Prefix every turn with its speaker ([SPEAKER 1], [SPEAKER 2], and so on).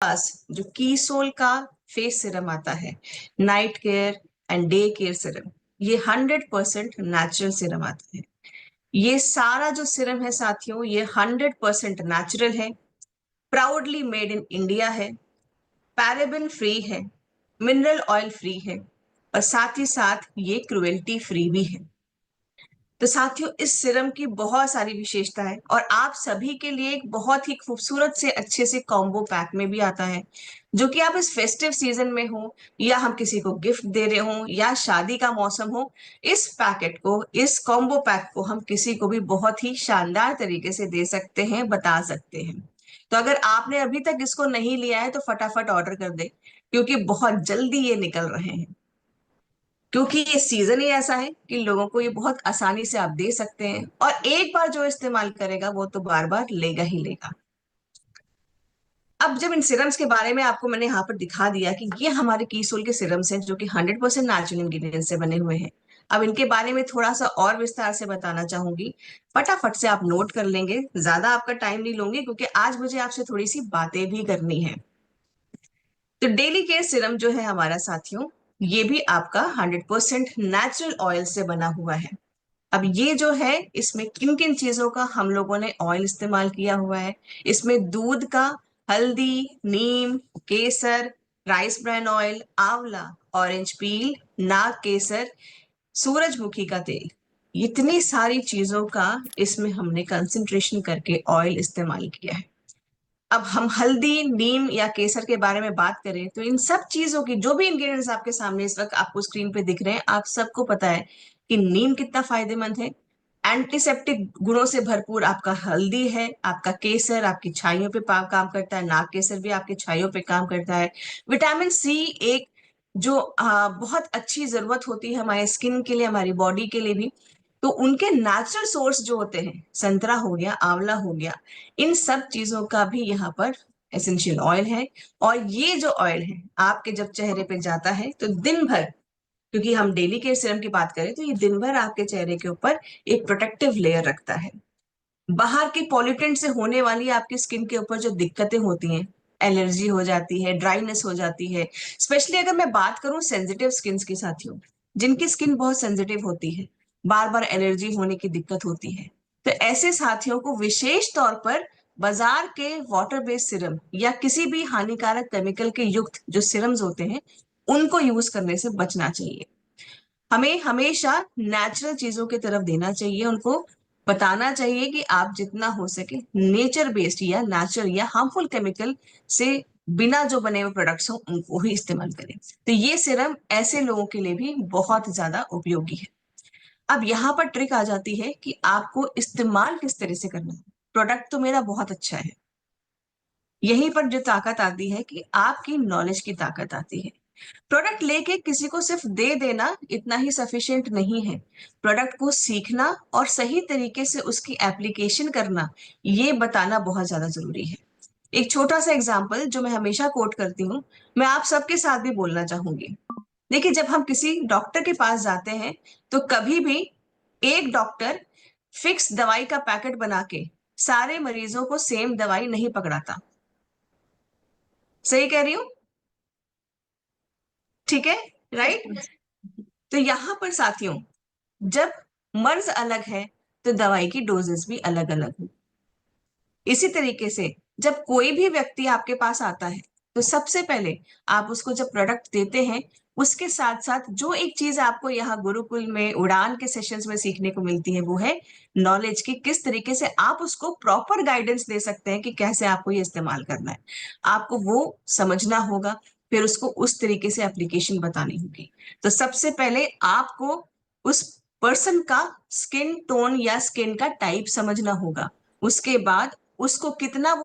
[SPEAKER 1] पास जो कीसोल का face serum आता है, night care and day care serum, ये 100% नेचुरल सीरम आता है। ये सारा जो सीरम है साथियों, ये 100% नेचुरल है, प्राउडली मेड इन इंडिया है, पैराबेन फ्री है, मिनरल ऑयल फ्री है, और साथ ही साथ ये क्रुएल्टी फ्री भी है। तो साथियों, इस सिरम की बहुत सारी विशेषता है और आप सभी के लिए एक बहुत ही खूबसूरत से अच्छे से कॉम्बो पैक में भी आता है, जो कि आप इस फेस्टिव सीजन में हो या हम किसी को गिफ्ट दे रहे हो या शादी का मौसम हो, इस पैकेट को, इस कॉम्बो पैक को हम किसी को भी बहुत ही शानदार तरीके से दे सकते हैं, बता सकते हैं। तो अगर आपने अभी तक इसको नहीं लिया है तो फटाफट ऑर्डर कर दे, क्योंकि बहुत जल्दी ये निकल रहे हैं। क्योंकि ये सीजन ही ऐसा है कि लोगों को ये बहुत आसानी से आप दे सकते हैं, और एक बार जो इस्तेमाल करेगा वो तो बार बार लेगा ही लेगा। अब जब इन सिरम्स के बारे में आपको मैंने यहाँ पर दिखा दिया कि ये हमारे कीसोल के सिरम्स हैं जो कि 100% नेचुरल इंग्रेडिएंट्स से बने हुए हैं, अब इनके बारे में थोड़ा सा और विस्तार से बताना चाहूंगी। फटाफट से आप नोट कर लेंगे, ज्यादा आपका टाइम नहीं लूंगी क्योंकि आज मुझे आपसे थोड़ी सी बातें भी करनी है। तो डेली केयर सिरम जो है हमारा साथियों, ये भी आपका 100% नेचुरल ऑयल से बना हुआ है। अब ये जो है, इसमें किन किन चीजों का हम लोगों ने ऑयल इस्तेमाल किया हुआ है? इसमें दूध का, हल्दी, नीम, केसर, राइस ब्रान ऑयल, आंवला, ऑरेंज पील, नाग केसर, सूरजमुखी का तेल, इतनी सारी चीजों का इसमें हमने कंसंट्रेशन करके ऑयल इस्तेमाल किया है। अब हम हल्दी, नीम या केसर के बारे में बात करें तो इन सब चीजों की जो भी इंग्रेडिएंट्स आपके सामने इस वक्त आपको स्क्रीन पे दिख रहे हैं, आप सबको पता है कि नीम कितना फायदेमंद है। एंटीसेप्टिक गुणों से भरपूर आपका हल्दी है, आपका केसर आपकी छाइयों पे काम करता है, नाग केसर भी आपकी छाइयों पे काम करता है। विटामिन सी एक जो बहुत अच्छी जरूरत होती है हमारे स्किन के लिए, हमारी बॉडी के लिए भी, तो उनके नेचुरल सोर्स जो होते हैं, संतरा हो गया, आंवला हो गया, इन सब चीजों का भी यहाँ पर एसेंशियल ऑयल है। और ये जो ऑयल है आपके जब चेहरे पे जाता है तो दिन भर, क्योंकि हम डेली केयर सीरम की बात करें तो ये दिन भर आपके चेहरे के ऊपर एक प्रोटेक्टिव लेयर रखता है। बाहर के पॉल्यूटेंट से होने वाली आपकी स्किन के ऊपर जो दिक्कतें होती हैं, एलर्जी हो जाती है, ड्राइनेस हो जाती है, स्पेशली अगर मैं बात करूं सेंसिटिव स्किन की साथियों, जिनकी स्किन बहुत सेंसिटिव होती है, बार बार एलर्जी होने की दिक्कत होती है, तो ऐसे साथियों को विशेष तौर पर बाजार के वाटर बेस्ड सिरम या किसी भी हानिकारक केमिकल के युक्त जो सिरम्स होते हैं, उनको यूज करने से बचना चाहिए। हमें हमेशा नेचुरल चीजों की तरफ देना चाहिए, उनको बताना चाहिए कि आप जितना हो सके नेचर बेस्ड या नेचुरल या हार्मफुल केमिकल से बिना जो बने हुए प्रोडक्ट्स हो उनको ही इस्तेमाल करें। तो ये सिरम ऐसे लोगों के लिए भी बहुत ज्यादा उपयोगी है। अब यहाँ पर ट्रिक आ जाती है कि आपको इस्तेमाल किस तरह से करना है। प्रोडक्ट तो मेरा बहुत अच्छा है, यहीं पर जो ताकत आती है कि आपकी नॉलेज की ताकत आती है। प्रोडक्ट लेके किसी को सिर्फ दे देना इतना ही सफिशिएंट नहीं है, प्रोडक्ट को सीखना और सही तरीके से उसकी एप्लीकेशन करना, ये बताना बहुत ज्यादा जरूरी है। एक छोटा सा एग्जांपल जो मैं हमेशा कोट करती हूँ, मैं आप सबके साथ भी बोलना चाहूंगी। देखिए, जब हम किसी डॉक्टर के पास जाते हैं तो कभी भी एक डॉक्टर फिक्स दवाई का पैकेट बना के सारे मरीजों को सेम दवाई नहीं पकड़ाता। सही कह रही हूँ? ठीक है, राइट? तो यहां पर साथियों, जब मर्ज अलग है तो दवाई की डोजेस भी अलग अलग है। इसी तरीके से जब कोई भी व्यक्ति आपके पास आता है तो सबसे पहले आप उसको जब प्रोडक्ट देते हैं, उसके साथ साथ जो एक चीज आपको यहाँ गुरुकुल में, उड़ान के सेशंस में सीखने को मिलती है, वो है नॉलेज की किस तरीके से आप उसको प्रॉपर गाइडेंस दे सकते हैं कि कैसे आपको ये इस्तेमाल करना है। आपको वो समझना होगा, फिर उसको उस तरीके से एप्लीकेशन बतानी होगी। तो सबसे पहले आपको उस पर्सन का स्किन टोन या स्किन का टाइप समझना होगा। उसके बाद उसको कितना वो